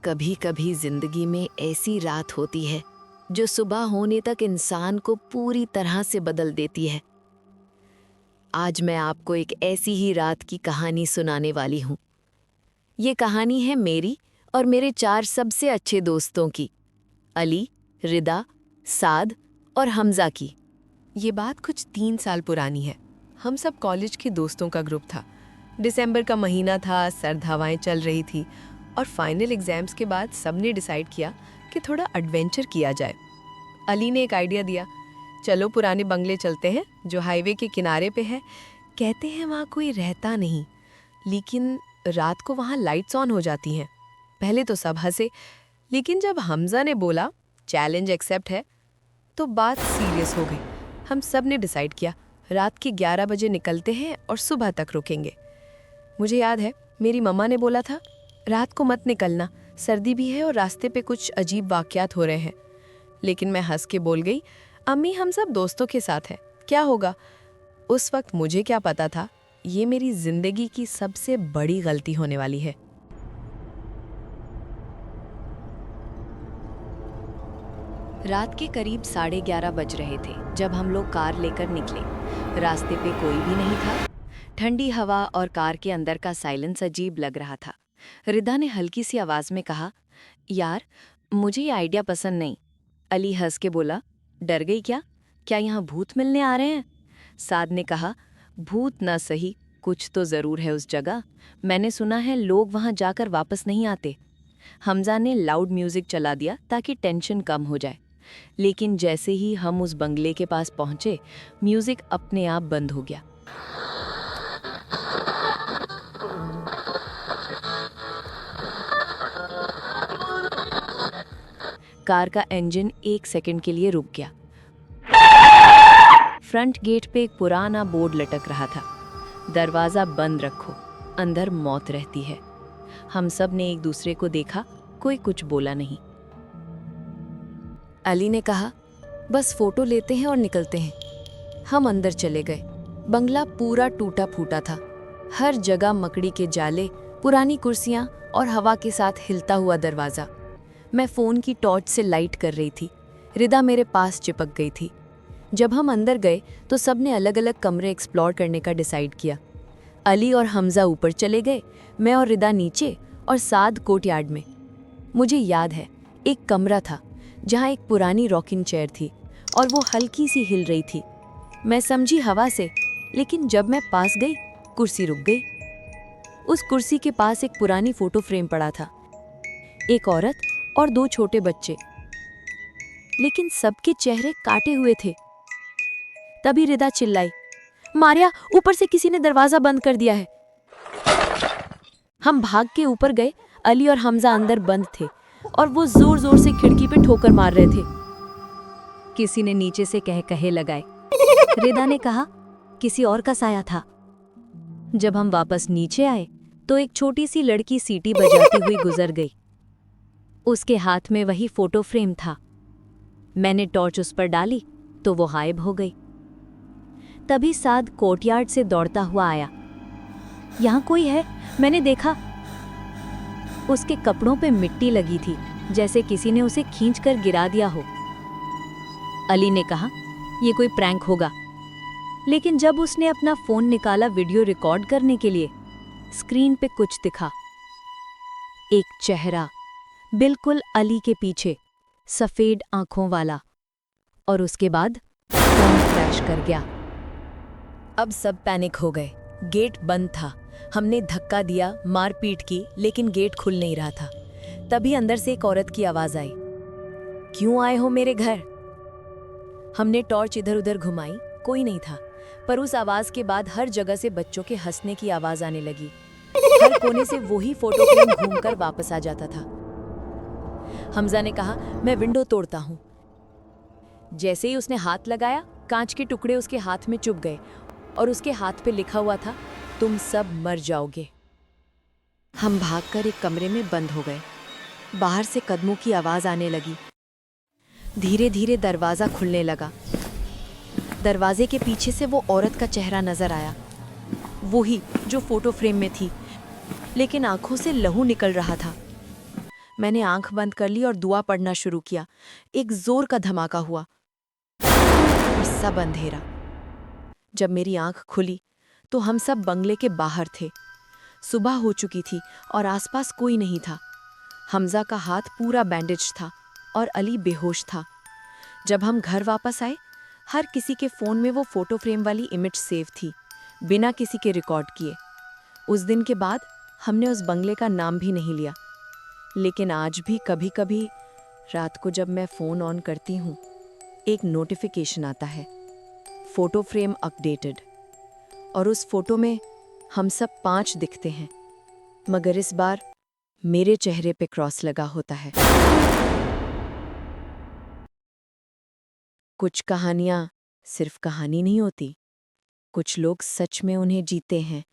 कभी कभी जिंदगी में ऐसी रात होती है जो सुबह होने तक इंसान को पूरी तरह से बदल देती है। आज मैं आपको एक ऐसी ही रात की कहानी सुनाने वाली हूँ। ये कहानी है मेरी और मेरे 4 सबसे अच्छे दोस्तों की, अली, रिदा, साद और हमजा की। ये बात कुछ 3 साल पुरानी है। हम सब कॉलेज के दोस्तों का ग्रुप था। दिसंबर का महीना था, सर्द हवाएं चल रही थी और फाइनल एग्जाम्स के बाद सबने डिसाइड किया कि थोड़ा एडवेंचर किया जाए। अली ने एक आइडिया दिया, चलो पुराने बंगले चलते हैं जो हाईवे के किनारे पे है। कहते हैं वहाँ कोई रहता नहीं, लेकिन रात को वहाँ लाइट्स ऑन हो जाती हैं। पहले तो सब हंसे, लेकिन जब हमजा ने बोला चैलेंज एक्सेप्ट है तो बात सीरियस हो गई। हम सब ने डिसाइड किया रात के 11 बजे निकलते हैं और सुबह तक रुकेंगे। मुझे याद है मेरी मम्मा ने बोला था रात को मत निकलना, सर्दी भी है और रास्ते पे कुछ अजीब वाकयात हो रहे हैं। लेकिन मैं हंस के बोल गई, अम्मी हम सब दोस्तों के साथ हैं, क्या होगा। उस वक्त मुझे क्या पता था ये मेरी जिंदगी की सबसे बड़ी गलती होने वाली है। रात के करीब 11:30 बज रहे थे जब हम लोग कार लेकर निकले। रास्ते पे कोई भी नहीं था। ठंडी हवा और कार के अंदर का साइलेंस अजीब लग रहा था। रिदा ने हल्की सी आवाज में कहा, यार मुझे ये आइडिया पसंद नहीं। अली हंस के बोला, डर गई क्या? क्या यहाँ भूत मिलने आ रहे हैं? साद ने कहा, भूत ना सही, कुछ तो जरूर है उस जगह। मैंने सुना है लोग वहाँ जाकर वापस नहीं आते। हमजा ने लाउड म्यूजिक चला दिया ताकि टेंशन कम हो जाए। लेकिन जैसे ही हम उस बंगले के पास पहुंचे, म्यूजिक अपने आप बंद हो गया। कार का इंजन 1 सेकंड के लिए रुक गया। फ्रंट गेट पे एक पुराना बोर्ड लटक रहा था, दरवाजा बंद रखो, अंदर मौत रहती है। हम सब ने एक दूसरे को देखा, कोई कुछ बोला नहीं। अली ने कहा, बस फोटो लेते हैं और निकलते हैं। हम अंदर चले गए। बंगला पूरा टूटा फूटा था। हर जगह मकड़ी के जाले, पुरानी कुर्सियां और हवा के साथ हिलता हुआ दरवाजा। मैं फ़ोन की टॉर्च से लाइट कर रही थी। रिदा मेरे पास चिपक गई थी। जब हम अंदर गए तो सबने अलग अलग कमरे एक्सप्लोर करने का डिसाइड किया। अली और हमजा ऊपर चले गए, मैं और रिदा नीचे और साद कोर्टयार्ड में। मुझे याद है एक कमरा था जहाँ एक पुरानी रॉकिंग चेयर थी और वो हल्की सी हिल रही थी। मैं समझी हवा से, लेकिन जब मैं पास गई कुर्सी रुक गई। उस कुर्सी के पास एक पुरानी फोटो फ्रेम पड़ा था, एक औरत और 2 छोटे बच्चे, लेकिन सबके चेहरे काटे हुए थे। तभी रिदा चिल्लाई, मारिया, ऊपर से किसी ने दरवाजा बंद कर दिया है। हम भाग के ऊपर गए। अली और हमजा अंदर बंद थे और वो जोर जोर से खिड़की पे ठोकर मार रहे थे। किसी ने नीचे से कह कहे लगाए। रिदा ने कहा, किसी और का साया था। जब हम वापस नीचे आए तो एक छोटी सी लड़की सीटी बजाती हुई गुजर गई। उसके हाथ में वही फोटो फ्रेम था। मैंने टॉर्च उस पर डाली तो वो गायब हो गई। तभी साद कोर्टयार्ड से दौड़ता हुआ आया। यहाँ कोई है, मैंने देखा। उसके कपड़ों पे मिट्टी लगी थी, जैसे किसी ने उसे खींचकर गिरा दिया हो। अली ने कहा, ये कोई प्रैंक होगा। लेकिन जब उसने अपना फोन निकाला वीडियो रिकॉर्ड करने के लिए, स्क्रीन पे कुछ दिखा। एक चेहरा बिल्कुल अली के पीछे, सफेद आंखों वाला। और उसके बाद फोन क्रैश कर गया। अब सब पैनिक हो गए। गेट बंद था। हमने धक्का दिया, मारपीट की, लेकिन गेट खुल नहीं रहा था। तभी अंदर से एक औरत की आवाज आई, क्यों आए हो मेरे घर? हमने टॉर्च इधर उधर घुमाई, कोई नहीं था। पर उस आवाज के बाद हर जगह से बच्चों के हंसने की आवाज आने लगी। हर कोने से वही फोटो फ्रेम घूमकर वापस आ जाता था। हमजा ने कहा, मैं विंडो तोड़ता हूं। जैसे ही उसने हाथ लगाया, कांच के टुकड़े उसके हाथ में चुभ गए और उसके हाथ पे लिखा हुआ था, तुम सब मर जाओगे। हम भागकर एक कमरे में बंद हो गए। बाहर से कदमों की आवाज आने लगी। धीरे धीरे दरवाजा खुलने लगा। दरवाजे के पीछे से वो औरत का चेहरा नजर आया, वही जो फोटो फ्रेम में थी, लेकिन आंखों से लहू निकल रहा था। मैंने आंख बंद कर ली और दुआ पढ़ना शुरू किया। एक जोर का धमाका हुआ और सब अंधेरा। जब मेरी आंख खुली तो हम सब बंगले के बाहर थे। सुबह हो चुकी थी और आसपास कोई नहीं था। हमजा का हाथ पूरा बैंडेज था और अली बेहोश था। जब हम घर वापस आए, हर किसी के फ़ोन में वो फ़ोटो फ्रेम वाली इमेज सेव थी, बिना किसी के रिकॉर्ड किए। उस दिन के बाद हमने उस बंगले का नाम भी नहीं लिया। लेकिन आज भी कभी-कभी रात को जब मैं फ़ोन ऑन करती हूँ, एक नोटिफिकेशन आता है, फ़ोटो फ्रेम अपडेटेड। और उस फ़ोटो में हम सब 5 दिखते हैं, मगर इस बार मेरे चेहरे पे क्रॉस लगा होता है। कुछ कहानियाँ सिर्फ कहानी नहीं होती, कुछ लोग सच में उन्हें जीते हैं।